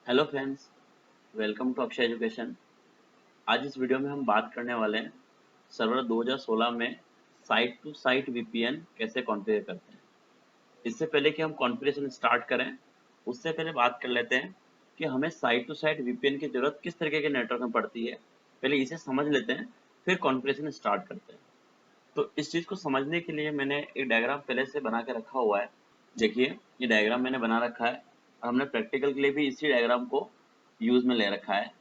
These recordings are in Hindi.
Hello friends, welcome to Akshay education. आज इस वीडियो में हम बात करने वाले हैं सर्वर 2016 में साइट टू साइट वीपीएन कैसे कॉन्फ़िगर करते हैं। इससे पहले कि हम कॉन्फ़िगरेशन स्टार्ट करें, उससे पहले बात कर लेते हैं कि हमें साइट टू साइट वीपीएन की ज़रूरत किस तरीके के नेटवर्क में पड़ती है। पहले इसे समझ लेते हैं, फिर कॉन्फ़िगरेशन स्टार्ट करते हैं। तो इस चीज़ को समझने के लिए मैंने एक डायग्राम पहले से बना के रखा हुआ है। देखिए, ये डायग्राम मैंने बना रखा है और हमने प्रैक्टिकल के लिए भी इसी डायग्राम को यूज़ में ले रखा है।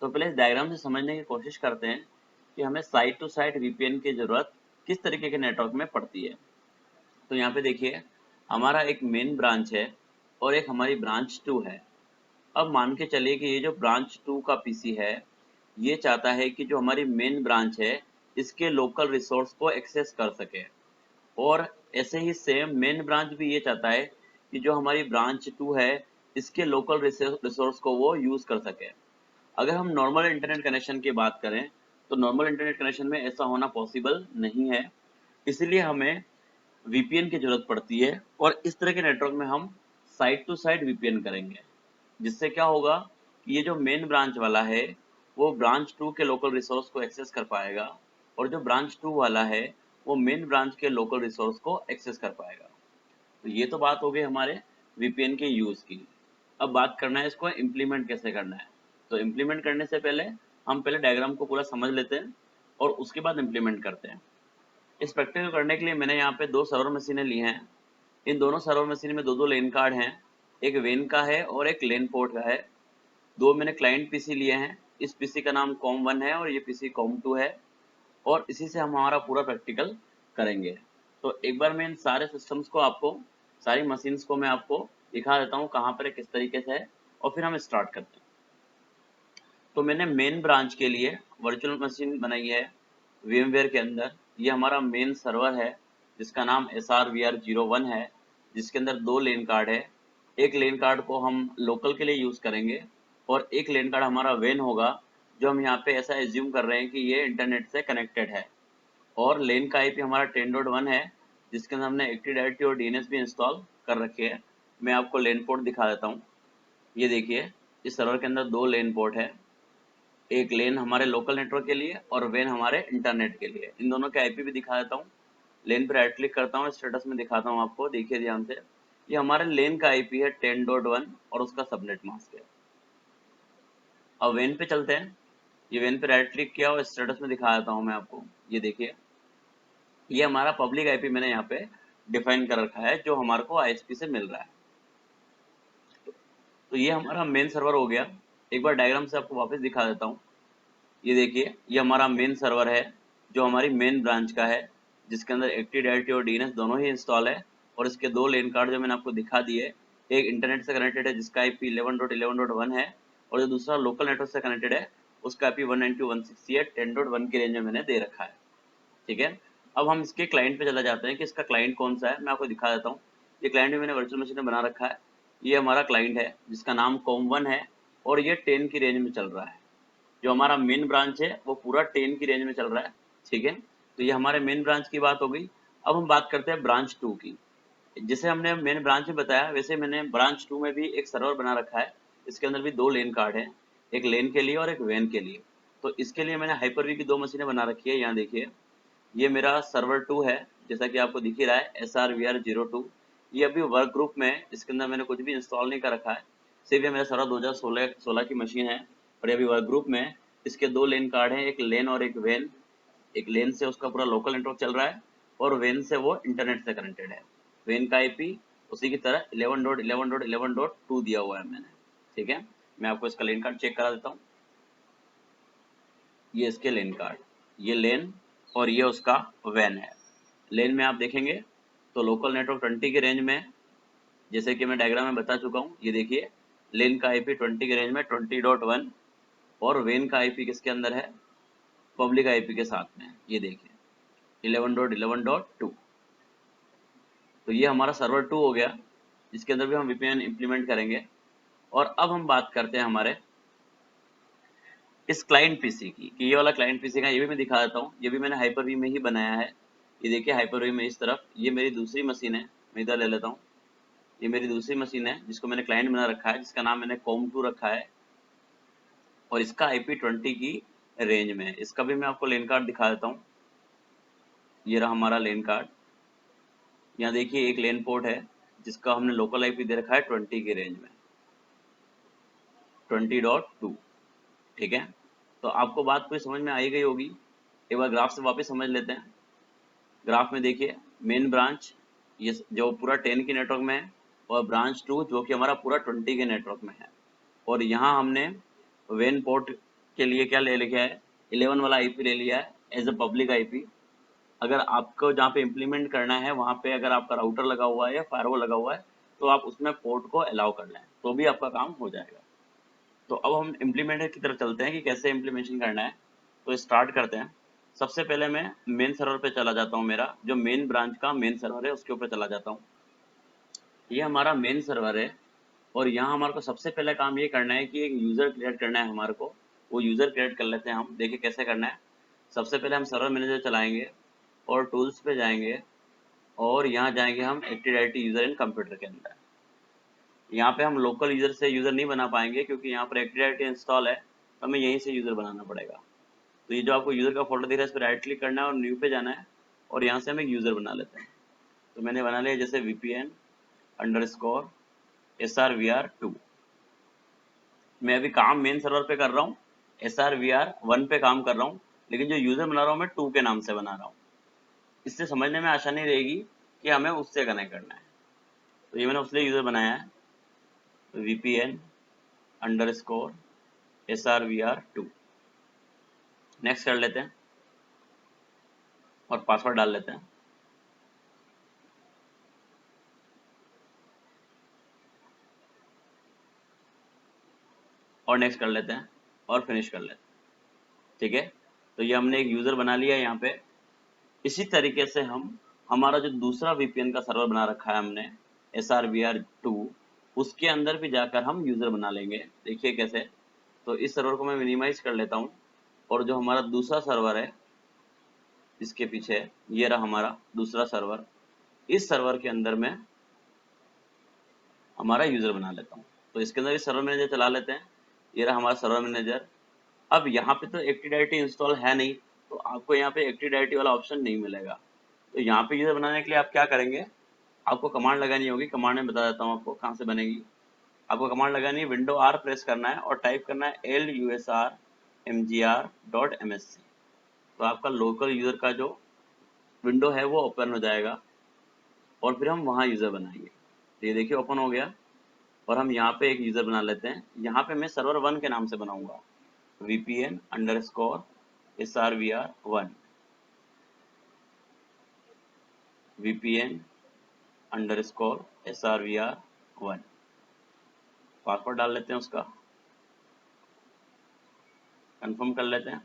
तो पहले इस डायग्राम से समझने की कोशिश करते हैं कि हमें साइट टू साइट वीपीएन की ज़रूरत किस तरीके के नेटवर्क में पड़ती है। तो यहाँ पे देखिए, हमारा एक मेन ब्रांच है और एक हमारी ब्रांच 2 है। अब मान के चलिए कि ये जो ब्रांच 2 का पीसी है, ये चाहता है कि जो हमारी मेन ब्रांच है, इसके लोकल रिसोर्स को एक्सेस कर सके। और ऐसे ही सेम मेन ब्रांच भी ये चाहता है कि जो हमारी ब्रांच 2 है, इसके लोकल रिसोर्स को वो यूज़ कर सके। अगर हम नॉर्मल इंटरनेट कनेक्शन की बात करें, तो नॉर्मल इंटरनेट कनेक्शन में ऐसा होना पॉसिबल नहीं है। इसलिए हमें वीपीएन की ज़रूरत पड़ती है और इस तरह के नेटवर्क में हम साइट टू साइट वीपीएन करेंगे। जिससे क्या होगा कि ये जो मेन ब्रांच वाला है, वो ब्रांच 2 के लोकल रिसोर्स को एक्सेस कर पाएगा और जो ब्रांच 2 वाला है, वो मेन ब्रांच के लोकल रिसोर्स को एक्सेस कर पाएगा। तो ये तो बात हो गई हमारे वीपीएन के यूज़ की। अब बात करना है इसको इम्प्लीमेंट कैसे करना है। तो इम्प्लीमेंट करने से पहले हम पहले डायग्राम को पूरा समझ लेते हैं और उसके बाद इम्प्लीमेंट करते हैं। इस प्रैक्टिकल करने के लिए मैंने यहाँ पे 2 सर्वर मशीनें ली हैं। इन दोनों सर्वर मशीन में 2-2 लेन कार्ड हैं। एक वेन का है और एक लेन पोर्ट का है। 2 मैंने क्लाइंट पीसी लिए हैं। इस पीसी का नाम कॉम1 है और ये पीसी कॉम2 है और इसी से हम हमारा पूरा प्रैक्टिकल करेंगे। तो एक बार मैं इन सारे सिस्टम्स को आपको, सारी मशीन्स को मैं आपको दिखा देता हूँ कहाँ पर है, किस तरीके से है और फिर हम स्टार्ट करते हैं। तो मैंने मेन ब्रांच के लिए वर्चुअल मशीन बनाई है VMware के अंदर। ये हमारा मेन सर्वर है जिसका नाम SRVR01 है, जिसके अंदर 2 लेन कार्ड है। एक लेन कार्ड को हम लोकल के लिए यूज़ करेंगे और एक लेन कार्ड हमारा वेन होगा, जो हम यहाँ पे ऐसा एज्यूम कर रहे हैं कि ये इंटरनेट से कनेक्टेड है। और लेन का आईपी हमारा 10.1 है, जिसके अंदर हमने एक्टिव डायरेक्टरी और डीएनएस भी इंस्टॉल कर रखी है। मैं आपको लेन पोर्ट दिखा देता हूँ। ये देखिए, इस सर्वर के अंदर 2 लेन पोर्ट है। एक लेन हमारे लोकल नेटवर्क के लिए और वेन हमारे इंटरनेट के लिए। इन दोनों के आईपी भी दिखा देता हूँ। लेन पर राइट क्लिक करता हूँ, स्टेटस में दिखाता हूँ आपको। देखिए ध्यान से, ये हमारे लेन का आईपी है 10.1 और उसका सबनेट मास्क है। अब वेन पे चलते हैं। ये वेन पे राइट क्लिक किया और स्टेटस में दिखा देता हूँ मैं आपको। ये देखिए, ये हमारा पब्लिक आईपी मैंने यहाँ पे डिफाइन कर रखा है, जो हमारे को आईएसपी से मिल रहा है। तो ये हमारा मेन सर्वर हो गया। एक बार डायग्राम से आपको वापस दिखा देता हूँ। ये देखिए, ये हमारा मेन सर्वर है जो हमारी मेन ब्रांच का है, जिसके अंदर एक्टिव डायरेक्टरी और डीएनएस दोनों ही इंस्टॉल है। और इसके 2 लेन कार्ड जो मैंने आपको दिखा दिए, एक इंटरनेट से कनेक्टेड है जिसका आईपी 11.11.1 है और जो दूसरा लोकल नेटवर्क से कनेक्टेड है उसका आईपी 192.168 10.1 की रेंज में मैंने दे रखा है। ठीक है, अब हम इसके क्लाइंट पे चला जाते हैं कि इसका क्लाइंट कौन सा है। मैं आपको दिखा देता हूँ। ये क्लाइंट भी मैंने वर्चुअल मशीन में बना रखा है। ये हमारा क्लाइंट है जिसका नाम कॉम1 है और ये 10 की रेंज में चल रहा है। जो हमारा मेन ब्रांच है वो पूरा 10 की रेंज में चल रहा है। ठीक है, तो ये हमारे मेन ब्रांच की बात हो गई। अब हम बात करते हैं ब्रांच 2 की। जैसे हमने मेन ब्रांच में बताया, वैसे मैंने ब्रांच 2 में भी एक सर्वर बना रखा है। इसके अंदर भी 2 लेन कार्ड हैं, एक लेन के लिए और एक वैन के लिए। तो इसके लिए मैंने हाइपर-वी की 2 मशीनें बना रखी है। यहाँ देखिए, ये मेरा सर्वर 2 है, जैसा कि आपको दिख ही रहा है SRVR02। ये अभी वर्क ग्रुप में है, इसके अंदर मैंने कुछ भी इंस्टॉल नहीं कर रखा है। सिर्फ ये मेरा सर्वर 2016 की मशीन है और ये अभी वर्क ग्रुप में है। इसके 2 लेन कार्ड हैं, एक लेन और एक वैन। एक लेन से उसका पूरा लोकल नेटवर्क चल रहा है और वैन से वो इंटरनेट से कनेक्टेड है। वैन का आईपी उसी की तरह 11.11.11.2 दिया हुआ है मैंने। ठीक है, मैं आपको इसका लेन कार्ड चेक करा देता हूँ। ये इसके लेन कार्ड, ये लेन और ये उसका वैन है। लेन में आप देखेंगे तो लोकल नेटवर्क 20 की रेंज में है, जैसे कि मैं डायग्राम में बता चुका हूँ। ये देखिए, लेन का आईपी 20 की रेंज में 20.1 और वेन का आईपी किसके अंदर है, पब्लिक आईपी के साथ में। ये देखिए 11.11.2। तो ये हमारा सर्वर 2 हो गया, जिसके अंदर भी हम वीपीएन इम्प्लीमेंट करेंगे। और अब हम बात करते हैं हमारे इस क्लाइंट पीसी की, कि ये वाला क्लाइंट पीसी का ये भी मैं दिखा देता हूँ। ये भी मैंने हाइपर-वी में ही बनाया है। ये देखिए, हाइपर-वी में इस तरफ ये मेरी दूसरी मशीन है। मैं इधर ले लेता हूँ। ये मेरी दूसरी मशीन है जिसको मैंने क्लाइंट बना रखा है, जिसका नाम मैंने com2 रखा है, और इसका IP20 की रेंज में है। इसका भी मैं आपको लेन कार्ड दिखा देता हूँ। ये रहा हमारा लेन कार्ड। यहाँ देखिए एक लेन पोर्ट है जिसका हमने लोकल IP दे रखा है 20 की रेंज में, 20.2। ठीक है, तो आपको बात पूरी समझ में आई गई होगी। एक बार ग्राफ से वापस समझ लेते हैं। ग्राफ में देखिए मेन ब्रांच ये जो पूरा 10 की नेटवर्क में है, और ब्रांच 2 जो कि हमारा पूरा 20 के नेटवर्क में है। और यहाँ हमने वेन पोर्ट के लिए क्या ले लिया है, 11 वाला IP ले लिया है एज अ पब्लिक IP। अगर आपको जहाँ पे इम्प्लीमेंट करना है वहाँ पे अगर आपका राउटर लगा हुआ है या फायरवॉल लगा हुआ है तो आप उसमें पोर्ट को अलाउ कर लें, तो भी आपका काम हो जाएगा। तो अब हम इम्प्लीमेंटर की तरफ चलते हैं कि कैसे इम्प्लीमेशन करना है। तो स्टार्ट करते हैं। सबसे पहले मैं मेन सर्वर पे चला जाता हूँ, मेरा जो मेन ब्रांच का मेन सर्वर है उसके ऊपर चला जाता हूँ। ये हमारा मेन सर्वर है, और यहाँ हमारे को सबसे पहले काम ये करना है कि एक यूज़र क्रिएट करना है हमारे को। वो यूज़र क्रिएट कर लेते हैं हम। देखिए कैसे करना है। सबसे पहले हम सर्वर मैनेजर चलाएंगे और टूल्स पे जाएंगे, और यहाँ जाएंगे हम एक्टिव डायरेक्टरी यूज़र इन कंप्यूटर के अंदर। यहाँ पे हम लोकल यूज़र से यूज़र नहीं बना पाएंगे क्योंकि यहाँ पर एक्टिव डायरेक्टरी इंस्टॉल है, तो हमें यहीं से यूज़र बनाना पड़ेगा। तो ये जो आपको यूज़र का फोल्डर दिख रहा है इस पर राइट क्लिक करना है और न्यू पे जाना है, और यहाँ से हम एक यूज़र बना लेते हैं। तो मैंने बना लिया जैसे VPN_SRVR2। मैं अभी काम मेन सर्वर पे कर रहा हूँ, SRVR1 पे काम कर रहा हूँ, लेकिन जो यूज़र बना रहा हूँ मैं 2 के नाम से बना रहा हूँ। इससे समझने में आसानी रहेगी कि हमें उससे कनेक्ट करना है। तो ये मैंने उसके लिए यूज़र बनाया है, VPN_SRVR2। नेक्स्ट कर लेते हैं और पासवर्ड डाल लेते हैं। और नेक्स्ट कर लेते हैं और फिनिश कर लेते हैं। ठीक है, तो ये हमने एक यूज़र बना लिया है यहाँ पे। इसी तरीके से हम हमारा जो दूसरा VPN का सर्वर बना रखा है हमने SRVR2, उसके अंदर भी जाकर हम यूज़र बना लेंगे। देखिए कैसे। तो इस सर्वर को मैं मिनिमाइज कर लेता हूँ, और जो हमारा दूसरा सर्वर है इसके पीछे, ये रहा हमारा दूसरा सर्वर। इस सर्वर के अंदर मैं हमारा यूज़र बना लेता हूँ। तो इसके अंदर सर्वर मैनेजर चला लेते हैं। ये रहा हमारा सर्वर मैनेजर। अब यहाँ पे तो एक्टिव डायरेक्टरी इंस्टॉल है नहीं, तो आपको यहाँ पे एक्टिव डायरेक्टरी वाला ऑप्शन नहीं मिलेगा। तो यहाँ पे यूज़र बनाने के लिए आप क्या करेंगे, आपको कमांड लगानी होगी। कमांड में बता देता हूँ आपको कहाँ से बनेगी। आपको कमांड लगानी है, विंडो R प्रेस करना है और टाइप करना है LUSRMGR.MSC। तो आपका लोकल यूज़र का जो विंडो है वो ओपन हो जाएगा, और फिर हम वहाँ यूज़र बनाएंगे। तो ये देखिए ओपन हो गया, और हम यहाँ पे एक यूज़र बना लेते हैं। यहाँ पे मैं सर्वर 1 के नाम से बनाऊंगा, VPN_SRVR1। VPN_SRVR1। पासवर्ड डाल लेते हैं, उसका कंफर्म कर लेते हैं।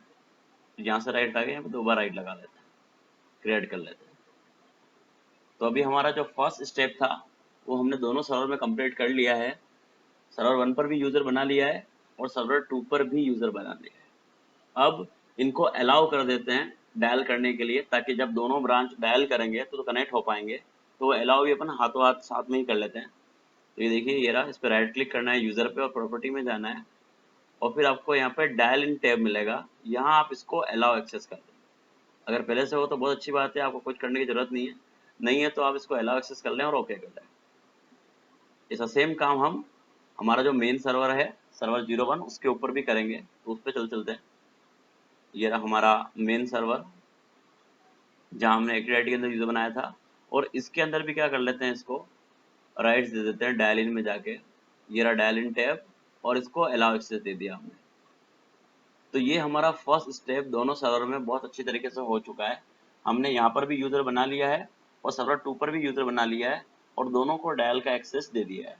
यहाँ से राइट आ गया, यहाँ पे 2 बार राइट लगा लेते हैं, क्रिएट कर लेते हैं। तो अभी हमारा जो फर्स्ट स्टेप था वो हमने दोनों सर्वर में कंप्लीट कर लिया है। सर्वर 1 पर भी यूज़र बना लिया है और सर्वर 2 पर भी यूज़र बना लिया है। अब इनको अलाउ कर देते हैं डायल करने के लिए, ताकि जब दोनों ब्रांच डायल करेंगे तो कनेक्ट हो पाएंगे। तो अलाउ भी अपन हाथों हाथ साथ में ही कर लेते हैं। तो ये देखिए ये रहा, इस पर राइट क्लिक करना है यूज़र पे और प्रॉपर्टी में जाना है, और फिर आपको यहाँ पे डायल इन टैब मिलेगा। यहाँ आप इसको अलाउ एक्सेस कर दें। अगर पहले से हो तो बहुत अच्छी बात है, आपको कुछ करने की जरूरत नहीं है। नहीं है तो आप इसको अलाउ एक्सेस कर लें और ओके कर लें। ऐसा सेम काम हम हमारा जो मेन सर्वर है सर्वर 01 उसके ऊपर भी करेंगे। तो उस पर चलते हैं। ये रहा हमारा मेन सर्वर जहाँ हमने एक्टिव डायरेक्टरी के अंदर यूज़र बनाया था, और इसके अंदर भी क्या कर लेते हैं, इसको राइट्स दे देते हैं डायल इन में जाके। ये रहा डायल इन टैब, और इसको अलाउ एक्सेस दे दिया हमने। तो ये हमारा फर्स्ट स्टेप दोनों सर्वर में बहुत अच्छी तरीके से हो चुका है। हमने यहाँ पर भी यूज़र बना लिया है और सर्वर 2 पर भी यूज़र बना लिया है, और दोनों को डायल का एक्सेस दे दिया है।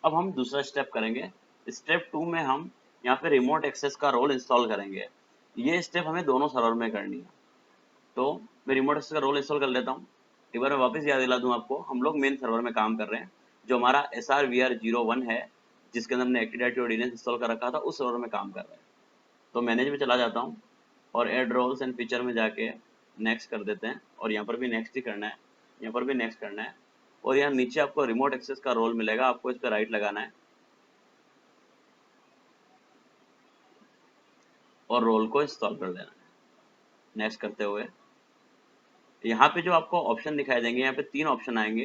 अब हम दूसरा स्टेप करेंगे। स्टेप 2 में हम यहाँ पे रिमोट एक्सेस का रोल इंस्टॉल करेंगे। ये स्टेप हमें दोनों सर्वर में करनी है। तो मैं रिमोट एक्सेस का रोल इंस्टॉल कर लेता हूँ। एक बार मैं वापस याद दिला दूँ आपको, हम लोग मेन सर्वर में काम कर रहे हैं। जो हमारा SRVR01 है, जिसके अंदर हमने एक्टिव डायरेक्टरी और DNS इंस्टॉल कर रखा था, उस सर्वर में काम कर रहे हैं। तो मैनेज में चला जाता हूँ और ऐड रोल्स एंड फीचर में जाके नेक्स्ट कर देते हैं, और यहाँ पर भी नेक्स्ट ही करना है, यहाँ पर भी नेक्स्ट करना है, और यहाँ नीचे आपको रिमोट एक्सेस का रोल मिलेगा, आपको इस पर राइट लगाना है और रोल को इंस्टॉल कर देना है। नेक्स्ट करते हुए यहाँ पे जो आपको ऑप्शन दिखाई देंगे, यहाँ पे 3 ऑप्शन आएंगे,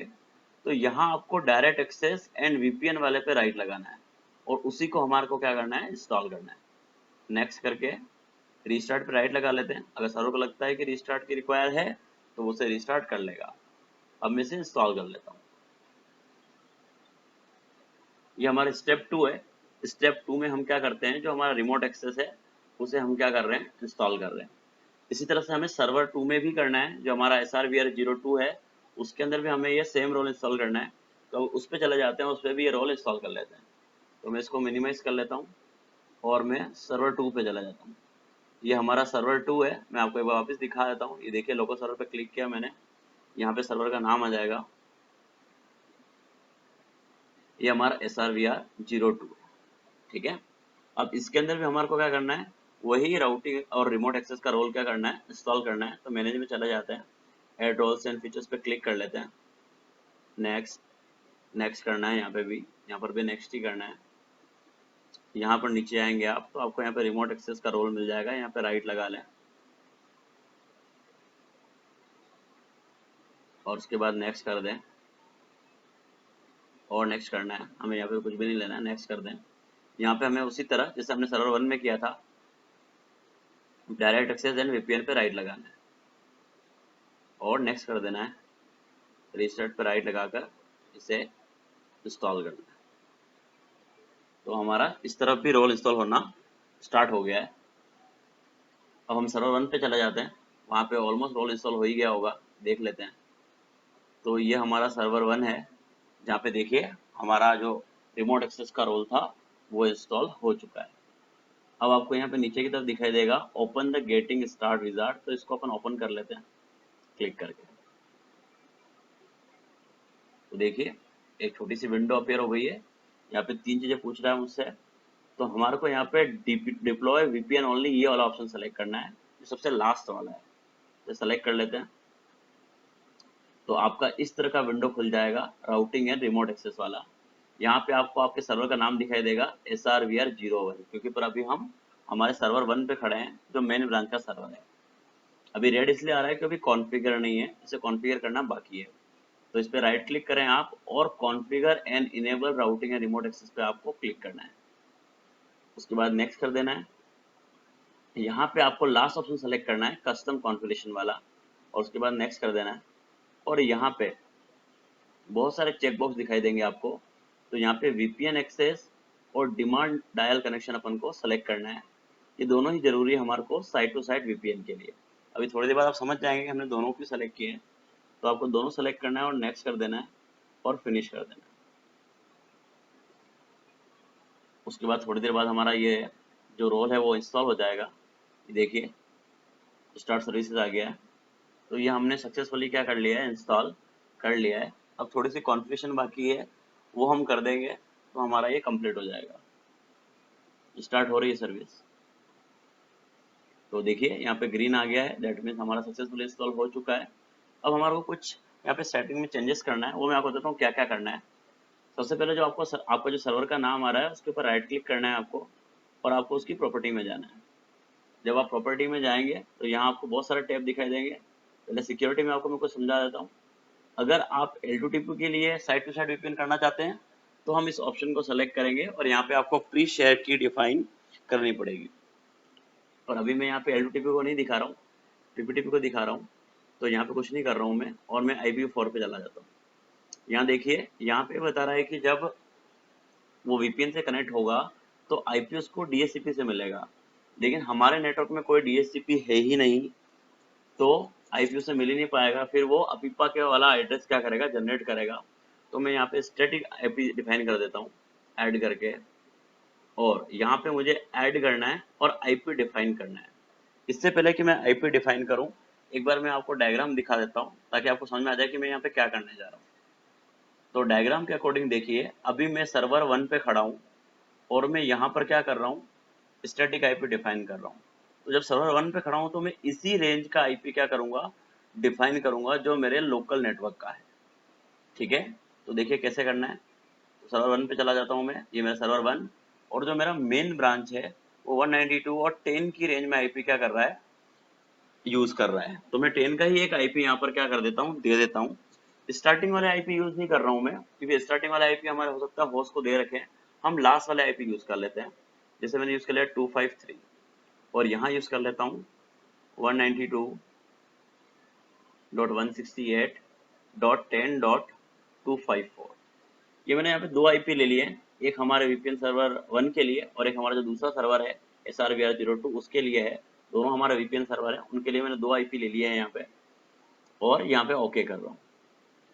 तो यहाँ आपको डायरेक्ट एक्सेस एंड वीपीएन वाले पे राइट लगाना है और उसी को हमारे को क्या करना है, इंस्टॉल करना है। नेक्स्ट करके रीस्टार्ट पे राइट लगा लेते हैं। अगर सर्वर को लगता है कि रीस्टार्ट की रिक्वायर है तो वो उसे रीस्टार्ट कर लेगा। अब मैं इसे इंस्टॉल कर लेता हूँ। ये हमारा स्टेप 2 है। स्टेप 2 में हम क्या करते हैं, जो हमारा रिमोट एक्सेस है उसे हम क्या कर रहे हैं, इंस्टॉल कर रहे हैं। इसी तरह से हमें सर्वर 2 में भी करना है, जो हमारा SRVR02 है उसके अंदर भी हमें ये सेम रोल इंस्टॉल करना है। तो उस पर चले जाते हैं, उस पर भी ये रोल इंस्टॉल कर लेते हैं। तो मैं इसको मिनिमाइज कर लेता हूँ और मैं सर्वर 2 पे चला जाता हूँ। ये हमारा सर्वर 2 है। मैं आपको एक बार वापस दिखा देता हूँ। ये देखिए, लोकल सर्वर पे क्लिक किया मैंने, यहाँ पे सर्वर का नाम आ जाएगा, ये हमारा SRVR02 है। ठीक है। अब इसके अंदर भी हमारे को क्या करना है, वही राउटिंग और रिमोट एक्सेस का रोल क्या करना है, इंस्टॉल करना है। तो मैनेज में चले जाते हैं, ऐड रोल्स एंड फीचर्स पे क्लिक कर लेते हैं। नेक्स्ट नेक्स्ट करना है, यहाँ पे भी, यहाँ पर भी नेक्स्ट ही करना है। यहाँ पर नीचे आएंगे आप तो आपको यहाँ पे रिमोट एक्सेस का रोल मिल जाएगा, यहाँ पे राइट लगा लें और उसके बाद नेक्स्ट कर दें और नेक्स्ट करना है। हमें यहाँ पे कुछ भी नहीं लेना है, नेक्स्ट कर दें। यहाँ पे हमें उसी तरह जैसे हमने सर्वर 1 में किया था, डायरेक्ट एक्सेस एंड वीपीएन पे राइट लगाना है और नेक्स्ट कर देना है। रीस्टार्ट पे राइट लगाकर इसे इंस्टॉल करना है। तो हमारा इस तरफ भी रोल इंस्टॉल होना स्टार्ट हो गया है। अब हम सर्वर 1 पे चले जाते हैं, वहाँ पे ऑलमोस्ट रोल इंस्टॉल हो ही गया होगा, देख लेते हैं। तो ये हमारा सर्वर 1 है, जहाँ पे देखिए हमारा जो रिमोट एक्सेस का रोल था वो इंस्टॉल हो चुका है। अब आपको यहाँ पे नीचे की तरफ दिखाई देगा open the getting start wizard, तो इसको अपन ओपन कर लेते हैं क्लिक करके। तो देखिए एक छोटी सी विंडो अपीयर हो गई है। यहाँ पे 3 चीजें पूछ रहा है मुझसे। तो हमारे को यहाँ पे डिप्लॉय वीपीएन ओनली ये वाला ऑप्शन सेलेक्ट करना है, जो सबसे लास्ट वाला है। तो सेलेक्ट कर लेते हैं। तो आपका इस तरह का विंडो खुल जाएगा, राउटिंग एंड रिमोट एक्सेस वाला। यहाँ पे आपको आपके सर्वर का नाम दिखाई देगा SRVR01, क्योंकि पर अभी हम हमारे सर्वर 1 पे खड़े हैं, जो मेन ब्रांच का सर्वर है। अभी रेड इसलिए आ रहा है क्योंकि कॉन्फ़िगर नहीं है, इसे कॉन्फ़िगर करना बाकी है। तो इस पे राइट क्लिक करें आप और configure and enable routing and remote access पे आपको क्लिक करना है। उसके बाद नेक्स्ट कर देना है। यहाँ पे आपको लास्ट ऑप्शन सेलेक्ट करना है, कस्टम कॉन्फ़िगरेशन वाला, और उसके बाद नेक्स्ट कर देना है। और यहाँ पे बहुत सारे चेक बॉक्स दिखाई देंगे आपको। तो यहाँ पे VPN एक्सेस और डिमांड डायल कनेक्शन अपन को सेलेक्ट करना है। ये दोनों ही जरूरी है हमारे को साइट टू साइट VPN के लिए। अभी थोड़ी देर बाद आप समझ जाएंगे कि हमने दोनों क्यों सेलेक्ट किए हैं। तो आपको दोनों सेलेक्ट करना है और नेक्स्ट कर देना है और फिनिश कर देना है। उसके बाद थोड़ी देर बाद हमारा ये जो रोल है वो इंस्टॉल हो जाएगा। ये देखिए स्टार्ट सर्विसेज आ गया है। तो ये हमने सक्सेसफुली क्या कर लिया है, इंस्टॉल कर लिया है। अब थोड़ी सी कॉन्फ़िगरेशन बाकी है, वो हम कर देंगे तो हमारा ये कंप्लीट हो जाएगा। स्टार्ट हो रही है सर्विस। तो देखिए यहाँ पे ग्रीन आ गया है, दैट मीन्स हमारा सक्सेसफुली इंस्टॉल हो चुका है। अब हमारे को कुछ यहाँ पे सेटिंग में चेंजेस करना है, वो मैं आपको बताता हूँ क्या क्या करना है। सबसे पहले जो आपका जो सर्वर का नाम आ रहा है उसके ऊपर राइट क्लिक करना है आपको और आपको उसकी प्रॉपर्टी में जाना है। जब आप प्रॉपर्टी में जाएंगे तो यहाँ आपको बहुत सारे टैब दिखाई देंगे। पहले सिक्योरिटी में आपको मैं कुछ समझा देता हूँ। अगर आप L2TP के लिए साइट टू साइट VPN करना चाहते हैं तो हम इस ऑप्शन को सेलेक्ट करेंगे और यहाँ पे आपको प्री शेयर की डिफाइन करनी पड़ेगी। और अभी मैं यहाँ पे L2TP को नहीं दिखा रहा हूँ, TPTP को दिखा रहा हूँ। तो यहाँ पे कुछ नहीं कर रहा हूँ मैं, और मैं IPv4 पे चला जाता हूँ। यहाँ देखिए यहाँ पे बता रहा है कि जब वो VPN से कनेक्ट होगा तो IP उसको DHCP से मिलेगा, लेकिन हमारे नेटवर्क में कोई DHCP है ही नहीं, तो IP से मिल ही नहीं पाएगा। फिर वो अपिपा के वाला एड्रेस क्या करेगा, जनरेट करेगा। तो मैं यहाँ पे स्टैटिक IP डिफाइन कर देता हूँ ऐड करके, और यहाँ पे मुझे ऐड करना है और IP डिफाइन करना है। इससे पहले कि मैं IP डिफाइन करूँ, एक बार मैं आपको डायग्राम दिखा देता हूँ ताकि आपको समझ में आ जाए कि मैं यहाँ पे क्या करने जा रहा हूँ। तो डायग्राम के अकॉर्डिंग देखिए, अभी मैं सर्वर 1 पे खड़ा हूँ और मैं यहाँ पर क्या कर रहा हूँ, स्टैटिक IP डिफाइन कर रहा हूँ। तो जब सर्वर 1 पे खड़ा हूँ तो मैं इसी रेंज का IP क्या करूँगा, डिफाइन करूँगा जो मेरे लोकल नेटवर्क का है। ठीक है, तो देखिए कैसे करना है। तो सर्वर 1 पे चला जाता हूँ मैं, ये मेरा सर्वर 1, और जो मेरा मेन ब्रांच है वो 192 और 10 की रेंज में आईपी क्या कर रहा है, यूज कर रहा है। तो मैं 10 का ही एक आईपी यहाँ पर क्या कर देता हूँ, दे देता हूँ। स्टार्टिंग वाले आईपी यूज नहीं कर रहा हूँ मैं, क्योंकि स्टार्टिंग वाले आईपी हमारे हो सकता है होस्ट को दे रखे, हम लास्ट वाले आईपी यूज कर लेते हैं। जैसे मैंने यूज कर लिया 253, और यहाँ यूज कर लेता हूँ 192.168.10.254। ये मैंने यहाँ पे दो आईपी ले लिए हैं, एक हमारे वीपीएन सर्वर 1 के लिए और एक हमारा जो दूसरा सर्वर है SRVR02 उसके लिए है। दोनों हमारे वीपीएन सर्वर है, उनके लिए मैंने दो आईपी ले लिए हैं यहाँ पे, और यहाँ पे ओके कर रहा हूँ।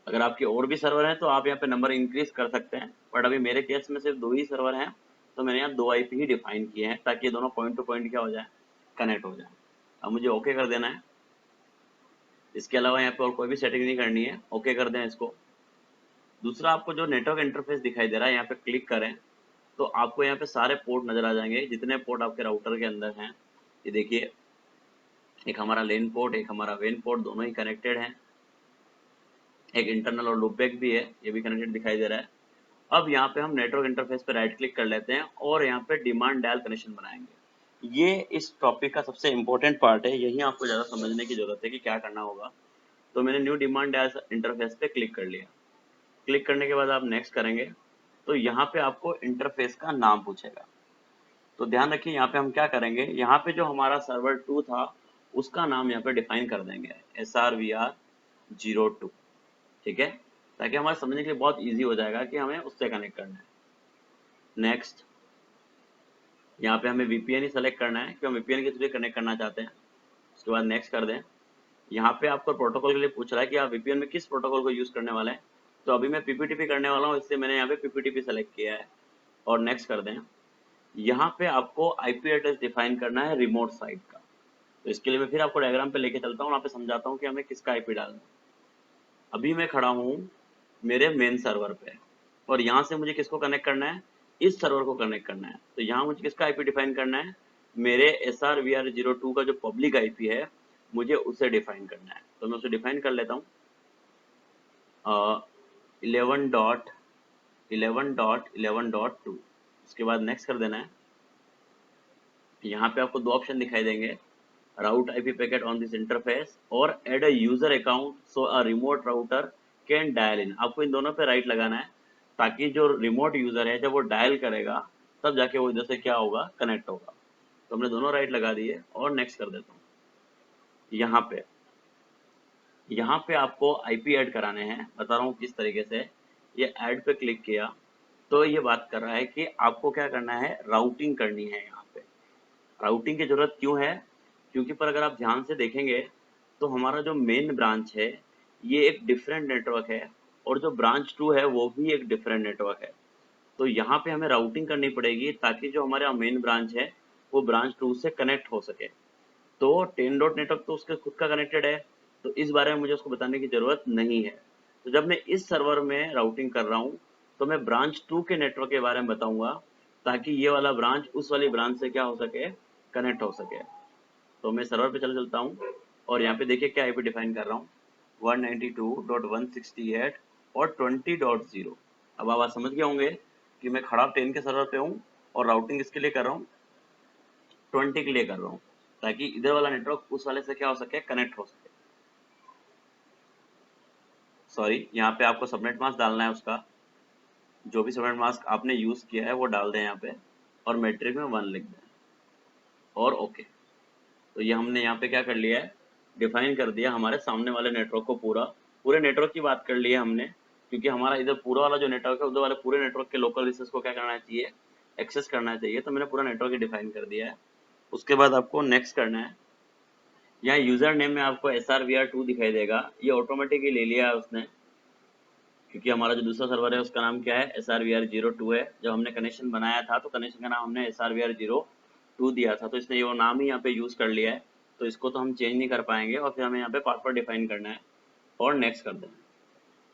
अगर आपके और भी सर्वर हैं तो आप यहाँ पे नंबर इंक्रीज कर सकते हैं, बट अभी मेरे केस में सिर्फ दो ही सर्वर हैं, तो मैंने यहाँ दो आईपी ही डिफाइन किए हैं ताकि ये दोनों पॉइंट टू पॉइंट क्या हो जाए, कनेक्ट हो जाए। अब मुझे ओके कर देना है, इसके अलावा यहाँ पे और कोई भी सेटिंग नहीं करनी है, ओके कर दें इसको। दूसरा, आपको जो नेटवर्क इंटरफेस दिखाई दे रहा है यहाँ पे क्लिक करें तो आपको यहाँ पे सारे पोर्ट नजर आ जाएंगे, जितने पोर्ट आपके राउटर के अंदर हैं। ये देखिए, एक हमारा लेन पोर्ट, एक हमारा वेन पोर्ट, दोनों ही कनेक्टेड हैं। एक इंटरनल और लूपबैक भी है, ये भी कनेक्टेड दिखाई दे रहा है। अब यहाँ पे हम नेटवर्क इंटरफेस पे राइट क्लिक कर लेते हैं और यहाँ पे डिमांड डायल कनेक्शन बनाएंगे। ये इस टॉपिक का सबसे इंपॉर्टेंट पार्ट है, यही आपको ज़्यादा समझने की जरूरत है कि क्या करना होगा। तो मैंने न्यू डिमांड डायल इंटरफेस पे क्लिक कर लिया। क्लिक करने के बाद आप नेक्स्ट करेंगे तो यहाँ पे आपको इंटरफेस का नाम पूछेगा। तो ध्यान रखिए, यहाँ पे हम क्या करेंगे, यहाँ पे जो हमारा सर्वर 2 था उसका नाम यहाँ पे डिफाइन कर देंगे, SRVR02। ठीक है, ताकि हमारे समझने के लिए बहुत इजी हो जाएगा कि हमें उससे कनेक्ट करना है। नेक्स्ट, यहाँ पे हमें VPN ही सेलेक्ट करना है कि हम VPN के थ्रू कनेक्ट करना चाहते हैं। उसके बाद नेक्स्ट कर दें। यहाँ पे आपको प्रोटोकॉल के लिए पूछ रहा है कि आप VPN में किस प्रोटोकॉल को यूज करने वाले हैं। तो अभी मैं PPTP करने वाला हूँ, इसलिए मैंने यहाँ पे PPTP सेलेक्ट किया है, और नेक्स्ट कर दें। यहाँ पे आपको IP एड्रेस डिफाइन करना है रिमोट साइट का। तो इसके लिए मैं फिर आपको डायग्राम पे लेके चलता हूँ, वहाँ पे समझाता हूँ कि हमें किसका IP डालना है। अभी मैं खड़ा हूँ मेरे मेन सर्वर पे, और यहाँ से मुझे किसको कनेक्ट करना है, इस सर्वर को कनेक्ट करना है। तो यहाँ मुझे किसका IP डिफाइन करना है, मेरे SRVR02 का जो पब्लिक IP है मुझे उसे डिफाइन करना है। तो मैं उसे डिफाइन कर लेता हूँ 11.11.11.2। उसके बाद नेक्स्ट कर देना है। यहाँ पे आपको दो ऑप्शन दिखाई देंगे, route IP packet on this interface और add a user account so a remote router can dial in. आपको इन दोनों पे राइट लगाना है, ताकि जो रिमोट यूजर है जब वो डायल करेगा तब जाके वो इधर से क्या होगा, कनेक्ट होगा। तो हमने दोनों राइट लगा दिए और नेक्स्ट कर देता हूँ। यहाँ पे आपको IP ऐड कराने हैं, बता रहा हूँ किस तरीके से। ये ऐड पे क्लिक किया तो ये बात कर रहा है कि आपको क्या करना है, राउटिंग करनी है। यहाँ पे राउटिंग की जरूरत क्यों है, क्योंकि पर अगर आप ध्यान से देखेंगे तो हमारा जो मेन ब्रांच है ये एक डिफरेंट नेटवर्क है, और जो ब्रांच 2 है वो भी एक डिफरेंट नेटवर्क है। तो यहाँ पे हमें राउटिंग करनी पड़ेगी ताकि जो हमारा मेन ब्रांच है वो ब्रांच 2 से कनेक्ट हो सके। तो 10 डॉट नेटवर्क तो उसके खुद का कनेक्टेड है, तो इस बारे में मुझे उसको बताने की जरूरत नहीं है। तो जब मैं इस सर्वर में राउटिंग कर रहा हूँ तो मैं ब्रांच 2 के नेटवर्क के बारे में बताऊंगा, ताकि ये वाला ब्रांच उस वाली ब्रांच से क्या हो सके, कनेक्ट हो सके। तो मैं सर्वर पे चलता हूँ और यहाँ पे देखिए क्या IP डिफाइन कर रहा हूँ, 192.168 और 20.0। अब आप समझ गए होंगे कि मैं खड़ा 10 के सर्वर पे हूँ और राउटिंग इसके लिए कर रहा हूँ, 20 के लिए कर रहा हूँ, ताकि इधर वाला नेटवर्क उस वाले से क्या हो सके, कनेक्ट हो सके। सॉरी, यहाँ पे आपको सबनेट मास्क डालना है, उसका जो भी सबनेट मास्क आपने यूज किया है वो डाल दें यहाँ पे, और मैट्रिक में 1 लिख दें, और ओके। तो ये हमने यहाँ पे क्या कर लिया है, डिफाइन कर दिया हमारे सामने वाले नेटवर्क को। पूरे नेटवर्क की बात कर ली है हमने, क्योंकि हमारा इधर पूरा वाला जो नेटवर्क है उधर वाले पूरे नेटवर्क के लोकल रिसोर्स को क्या करना चाहिए, एक्सेस करना चाहिए। तो मैंने पूरा नेटवर्क ही डिफाइन कर दिया है। उसके बाद आपको नेक्स्ट करना है। यहाँ यूजर नेम में आपको SRVR2 दिखाई देगा, ये ऑटोमेटिकली ले लिया है उसने, क्योंकि हमारा जो दूसरा सर्वर है उसका नाम क्या है, SRVR02 है। जब हमने कनेक्शन बनाया था तो कनेक्शन का नाम हमने SRVR02 दिया था, तो इसने वो नाम ही यहाँ पे यूज कर लिया है। तो इसको तो हम चेंज नहीं कर पाएंगे, और फिर हमें यहाँ पे पासवर्ड डिफाइन करना है और नेक्स्ट कर देना।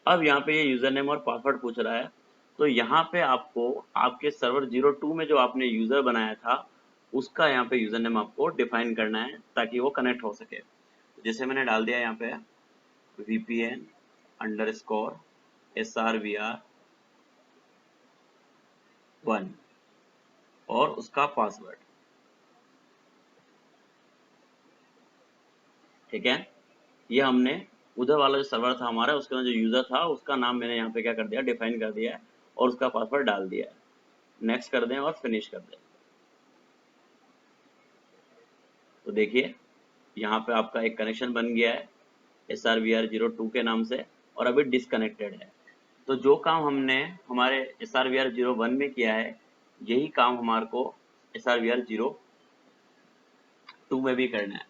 अब यहाँ पे ये यूजर नेम और पासवर्ड पूछ रहा है, तो यहाँ पे आपको आपके सर्वर 02 में जो आपने यूजर बनाया था उसका यहाँ पे यूजर नेम आपको डिफाइन करना है, ताकि वो कनेक्ट हो सके। जैसे मैंने डाल दिया यहाँ पे VPN_, SRVR1 और उसका पासवर्ड। ठीक है, ये हमने उधर वाला जो सर्वर था हमारा, उसके अंदर जो यूजर था उसका नाम मैंने यहाँ पे क्या कर दिया, डिफाइन कर दिया है और उसका पासवर्ड डाल दिया है। नेक्स्ट कर दें और फिनिश कर दें। तो देखिए यहाँ पे आपका एक कनेक्शन बन गया है SRVR02 के नाम से और अभी डिसकनेक्टेड है। तो जो काम हमने हमारे SRVR01 में किया है, यही काम हमारे को SRVR02 में भी करना है।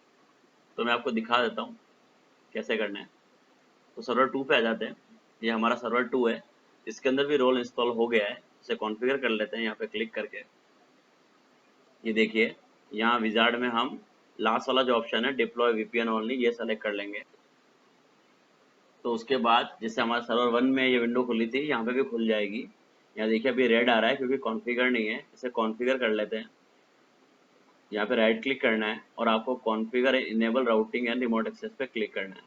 तो मैं आपको दिखा देता हूँ कैसे करना है। तो सर्वर 2 पे आ जाते हैं। ये हमारा सर्वर 2 है, इसके अंदर भी रोल इंस्टॉल हो गया है। इसे कॉन्फ़िगर कर लेते हैं यहाँ पे क्लिक करके। ये देखिए यहाँ विजार्ड में हम लास्ट वाला जो ऑप्शन है डिप्लॉय VPN ओनली, ये सेलेक्ट कर लेंगे। तो उसके बाद जैसे हमारा सर्वर 1 में ये विंडो खुली थी, यहाँ पे भी खुल जाएगी। यहाँ देखिए अभी रेड आ रहा है क्योंकि कॉन्फ़िगर नहीं है। इसे कॉन्फ़िगर कर लेते हैं। यहाँ पे राइट क्लिक करना है और आपको configure enable routing and remote access पे क्लिक करना है।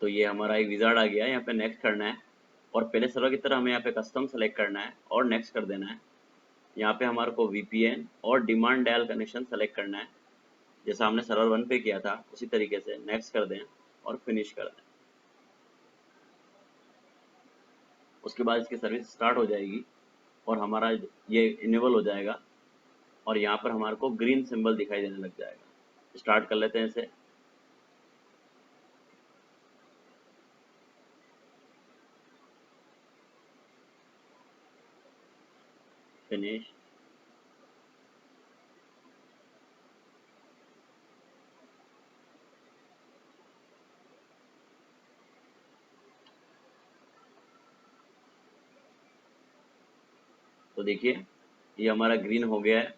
तो ये हमारा एक विजार्ड आ गया है, यहाँ पे नेक्स्ट करना है और पहले सर्वर की तरह हमें यहाँ पे कस्टम सेलेक्ट करना है और नेक्स्ट कर देना है। यहाँ पे हमारे को VPN और डिमांड डायल कनेक्शन सेलेक्ट करना है, जैसा हमने सर्वर 1 पे किया था उसी तरीके से नेक्स्ट कर दें और फिनिश कर दें। उसके बाद इसकी सर्विस स्टार्ट हो जाएगी और हमारा ये इनेबल हो जाएगा और यहाँ पर हमारे को ग्रीन सिंबल दिखाई देने लग जाएगा। स्टार्ट कर लेते हैं इसे। फिनिश। तो देखिए ये हमारा ग्रीन हो गया है।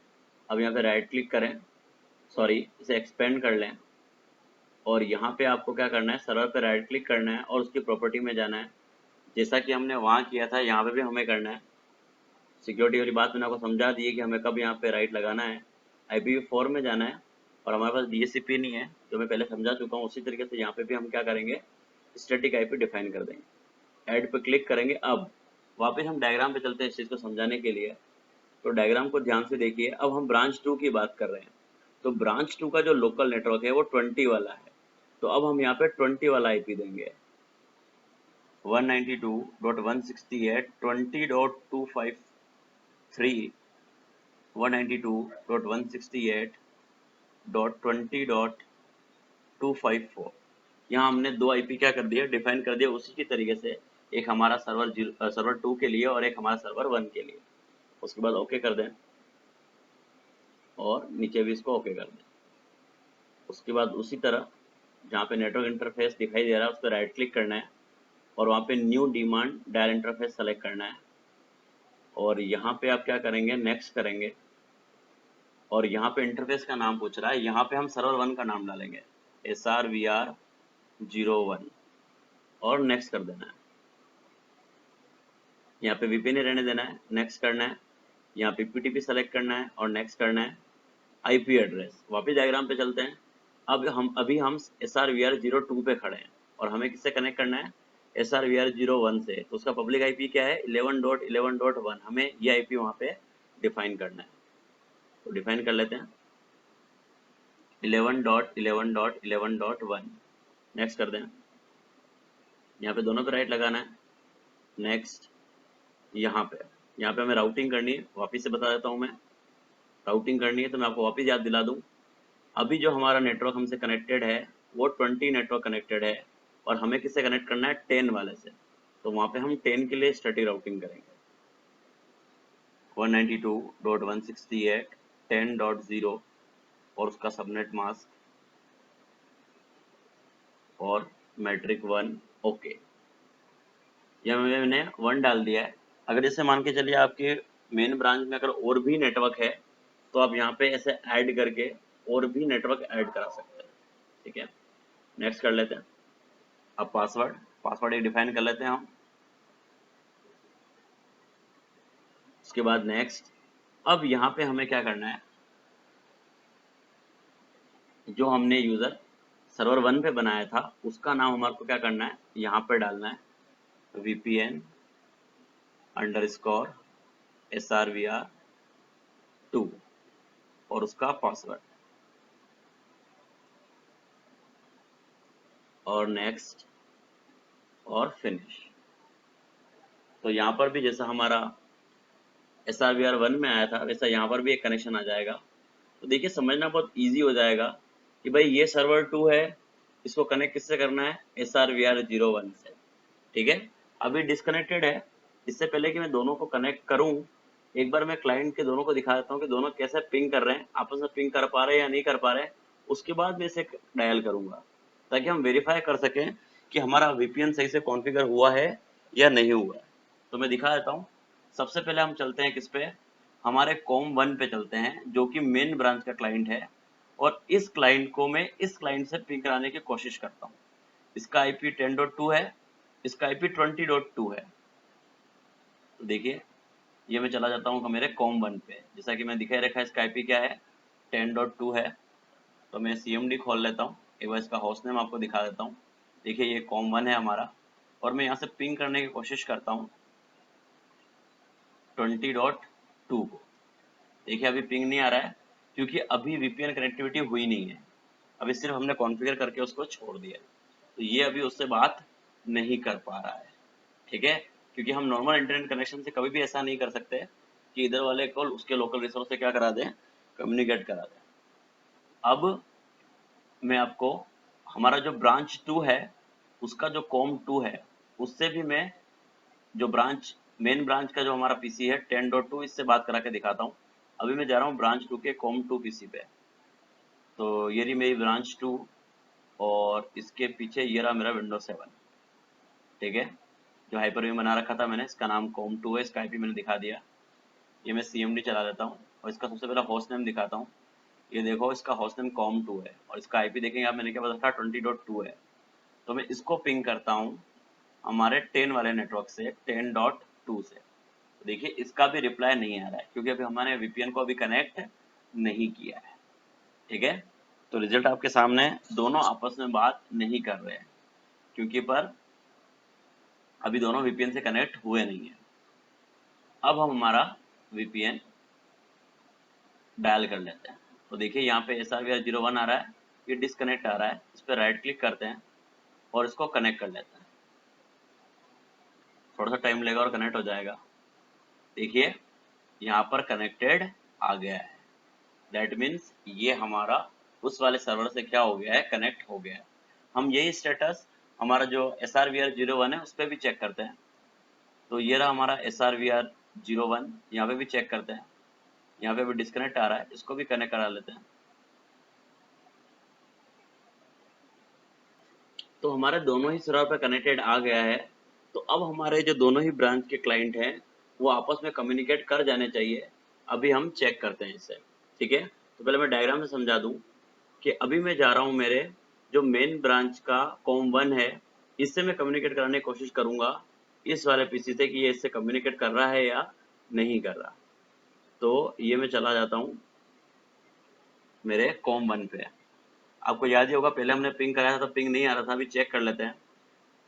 अब यहाँ पे राइट क्लिक करें, सॉरी इसे एक्सपेंड कर लें और यहाँ पे आपको क्या करना है, सर्वर पे राइट क्लिक करना है और उसकी प्रॉपर्टी में जाना है, जैसा कि हमने वहाँ किया था यहाँ पे भी हमें करना है। सिक्योरिटी वाली बात मैंने आपको समझा दी है कि हमें कब यहाँ पे राइट लगाना है। IPv4 में जाना है और हमारे पास DHCP नहीं है जो मैं पहले समझा चुका हूँ। उसी तरीके से यहाँ पे भी हम क्या करेंगे, स्टैटिक IP डिफाइन कर देंगे। ऐड पे क्लिक करेंगे। अब वापस हम डायग्राम पे चलते हैं इस चीज़ को समझाने के लिए। तो डायग्राम को ध्यान से देखिए। अब हम ब्रांच 2 की बात कर रहे हैं। तो ब्रांच 2 का जो लोकल नेटवर्क है वो 20 वाला है। तो अब हम यहाँ पे 20 वाला IP देंगे, 192.168.20.253 192.168.20.254। यहाँ हमने दो IP क्या कर दिया, डिफाइन कर दिया उसी की तरीके से। एक हमारा सर्वर 2 के लिए और एक हमारा सर्वर 1 के लिए। उसके बाद ओके कर दें और नीचे भी इसको ओके कर दें। उसके बाद उसी तरह जहाँ पे नेटवर्क इंटरफेस दिखाई दे रहा है उस पर राइट क्लिक करना है और वहाँ पे new demand dial interface select करना है और यहाँ पे आप क्या करेंगे, नेक्स्ट करेंगे और यहाँ पे इंटरफेस का नाम पूछ रहा है। यहाँ पे हम सर्वर 1 का नाम डालेंगे SRVR01 और नेक्स्ट कर देना है। यहाँ पे VPN नहीं रहने देना है, नेक्स्ट करना है। यहाँ पे PTP सेलेक्ट करना है और नेक्स्ट करना है। IP एड्रेस, वापस डायग्राम पे चलते हैं। अब हम SRVR02 पे खड़े हैं और हमें किससे कनेक्ट करना है, SRVR01 से। तो उसका पब्लिक IP क्या है, 11.11.1। हमें ये IP वहाँ पे डिफाइन करना है। तो डिफाइन कर लेते हैं 11.11.11.1। नेक्स्ट कर दें। यहाँ पे दोनों पे राइट लगाना है, नेक्स्ट। यहाँ पे हमें राउटिंग करनी है। वापस से बता देता हूँ मैं, राउटिंग करनी है तो मैं आपको वापस याद दिला दूँ। अभी जो हमारा नेटवर्क हमसे कनेक्टेड है वो 20 नेटवर्क कनेक्टेड है और हमें किससे कनेक्ट करना है, 10 वाले से। तो वहाँ पे हम 10 के लिए स्टैटिक राउटिंग करेंगे 192.168.10.0 और उसका सबनेट मास्क और मैट्रिक 1 ओके। यह मैंने 1 डाल दिया है। अगर जैसे मान के चलिए आपके मेन ब्रांच में अगर और भी नेटवर्क है तो आप यहाँ पे ऐसे ऐड करके और भी नेटवर्क ऐड करा सकते हैं। ठीक है, नेक्स्ट कर लेते हैं। अब पासवर्ड एक डिफाइन कर लेते हैं हम। उसके बाद नेक्स्ट। अब यहाँ पे हमें क्या करना है, जो हमने यूजर सर्वर 1 पे बनाया था उसका नाम हमारे को क्या करना है, यहाँ पे डालना है VPN_SRVR2 और उसका पासवर्ड और नेक्स्ट और फिनिश। तो यहाँ पर भी जैसा हमारा SRVR1 में आया था वैसा यहाँ पर भी एक कनेक्शन आ जाएगा। तो देखिए समझना बहुत इजी हो जाएगा कि भाई ये सर्वर 2 है, इसको कनेक्ट किससे करना है, SRVR01 से। ठीक है, अभी डिस्कनेक्टेड है। इससे पहले कि मैं दोनों को कनेक्ट करूं, एक बार मैं क्लाइंट के दोनों को दिखा देता हूं कि दोनों कैसे पिंग कर रहे हैं, आपस में पिंग कर पा रहे हैं या नहीं कर पा रहे हैं। उसके बाद मैं इसे डायल करूंगा ताकि हम वेरीफाई कर सकें कि हमारा VPN सही से कॉन्फ़िगर हुआ है या नहीं हुआ है। तो मैं दिखा देता हूँ। सबसे पहले हम चलते हैं किस पे, हमारे com1 पे चलते हैं जो कि मेन ब्रांच का क्लाइंट है, और इस क्लाइंट को मैं इस क्लाइंट से पिंग कराने की कोशिश करता हूँ। इसका IP 10.2 है, इसका IP 20.2 है। तो देखिए ये मैं चला जाता हूँ मेरे com1 पे, जैसा कि मैं दिखाई रखा है इसका IP क्या है, 10.2 है। तो मैं CMD खोल लेता हूँ, एक बार इसका होस्ट नेम आपको दिखा देता हूँ। देखिए ये com1 है हमारा, और मैं यहाँ से पिंग करने की कोशिश करता हूँ 20.2 को। देखिए अभी पिंग नहीं आ रहा है क्योंकि अभी VPN कनेक्टिविटी हुई नहीं है, अभी सिर्फ हमने कॉन्फ़िगर करके उसको छोड़ दिया। तो ये अभी उससे बात नहीं कर पा रहा है। ठीक है, क्योंकि हम नॉर्मल इंटरनेट कनेक्शन से कभी भी ऐसा नहीं कर सकते कि इधर वाले को उसके लोकल रिसोर्स से क्या करा दें, कम्युनिकेट करा दें। अब मैं आपको हमारा जो ब्रांच 2 है उसका जो com2 है उससे भी मैं जो ब्रांच मेन ब्रांच का जो हमारा पीसी है 10.2 इससे बात करा के दिखाता हूँ। अभी मैं जा रहा हूँ ब्रांच 2 के com2 पीसी पे। तो ये रही मेरी ब्रांच 2 और इसके पीछे ये रहा मेरा विंडोज 7। ठीक है, जो हाइपर बना रखा था मैंने, इसका नाम com2 है, इसका IP मैंने दिखा दिया। ये मैं CMD चला देता हूँ और इसका सबसे पहला होस्ट नेम दिखाता हूँ। ये देखो इसका होस्ट नेम com2 है और इसका IP देखेंगे आप, मैंने क्या बताया था 20.2 है। तो मैं इसको पिंग करता हूँ हमारे 10 वाले नेटवर्क से 10.2 से। तो देखिए इसका भी रिप्लाई नहीं आ रहा है क्योंकि अभी हमारे VPN को अभी कनेक्ट नहीं किया है। ठीक है, तो रिजल्ट आपके सामने है, दोनों आपस में बात नहीं कर रहे हैं क्योंकि पर अभी दोनों VPN से कनेक्ट हुए नहीं है। अब हम हमारा VPN डायल कर लेते हैं। तो देखिए यहाँ पे SRVR01 आ रहा है, ये डिसकनेक्ट आ रहा है, इस पर राइट क्लिक करते हैं और इसको कनेक्ट कर लेते हैं। थोड़ा सा टाइम लगेगा और कनेक्ट हो जाएगा। देखिए यहाँ पर कनेक्टेड आ गया है, दैट मीन्स ये हमारा उस वाले सर्वर से क्या हो गया है, कनेक्ट हो गया है। हम यही स्टेटस हमारा जो SRVR01 है उस पर भी चेक करते हैं। तो ये रहा हमारा SRVR01, यहाँ पे भी चेक करते हैं। यहाँ पे भी डिस्कनेक्ट आ रहा है, इसको भी कनेक्ट करा लेते हैं। तो हमारे दोनों ही सर्वर पे कनेक्टेड आ गया है। तो अब हमारे जो दोनों ही ब्रांच के क्लाइंट हैं वो आपस में कम्युनिकेट कर जाने चाहिए। अभी हम चेक करते हैं इसे। ठीक है, तो पहले मैं डायग्राम से समझा दूं कि अभी मैं जा रहा हूं मेरे जो मेन ब्रांच का com1 है, इससे मैं कम्युनिकेट कराने की कोशिश करूंगा इस वाले पीसी से कि ये इससे कम्युनिकेट कर रहा है या नहीं कर रहा। तो ये मैं चला जाता हूँ मेरे com1 पे। आपको याद ही होगा पहले हमने पिंग कराया था तो पिंग नहीं आ रहा था, अभी चेक कर लेते हैं।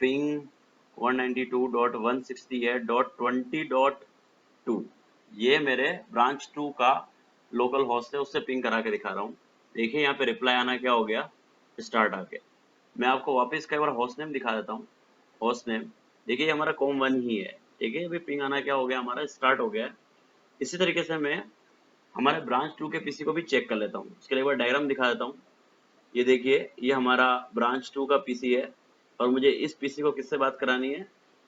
पिंग 192.168.20.2, ये मेरे ब्रांच 2 का लोकल होस्ट है, उससे पिंग करा के दिखा रहा हूँ। देखिए यहाँ पे रिप्लाई आना क्या हो गया, स्टार्ट आ गया। मैं आपको वापस कई बार होस्ट नेम दिखा देता हूँ। होस्ट नेम देखिए ये हमारा com1 ही है। ठीक है, अभी पिंग आना क्या हो गया, हमारा स्टार्ट हो गया है। इसी तरीके से मैं हमारे ब्रांच 2 के पीसी को भी चेक कर लेता हूँ। इसके लिए एक बार डायग्राम दिखा देता हूँ। ये देखिए ये हमारा ब्रांच 2 का पीसी है और मुझे इस पीसी को किससे बात करानी है,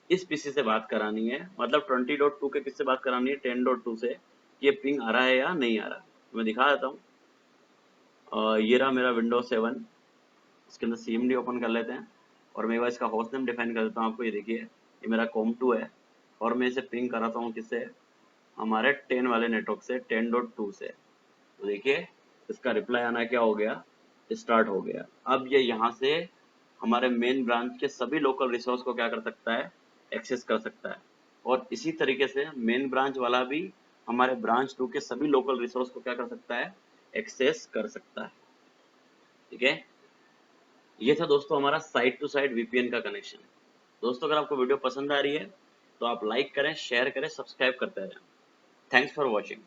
इस पीसी से बात करानी है, मतलब 20.2 के किससे बात करानी है, 10.2 से। ये पिंग आ रहा है या नहीं आ रहा, तो मैं दिखा देता हूँ। ये रहा मेरा विंडोज 7, इसके अंदर CMD ओपन कर लेते हैं और मैं इसका होस्ट नेम डिफाइन कर देता हूँ आपको। ये देखिए ये मेरा com2 है और मैं इसे पिंग कराता हूँ किससे, हमारे 10 वाले नेटवर्क से 10.2 से। तो देखिए इसका रिप्लाई आना क्या हो गया, स्टार्ट हो गया। अब ये यहाँ से हमारे मेन ब्रांच के सभी लोकल रिसोर्स को क्या कर सकता है, एक्सेस कर सकता है। और इसी तरीके से मेन ब्रांच वाला भी हमारे ब्रांच 2 के सभी लोकल रिसोर्स को क्या कर सकता है, एक्सेस कर सकता है। ठीक है, ये था दोस्तों हमारा साइट टू साइट वीपीएन का कनेक्शन। दोस्तों अगर आपको वीडियो पसंद आ रही है तो आप लाइक करें, शेयर करें, सब्सक्राइब करते रहें। Thanks for watching.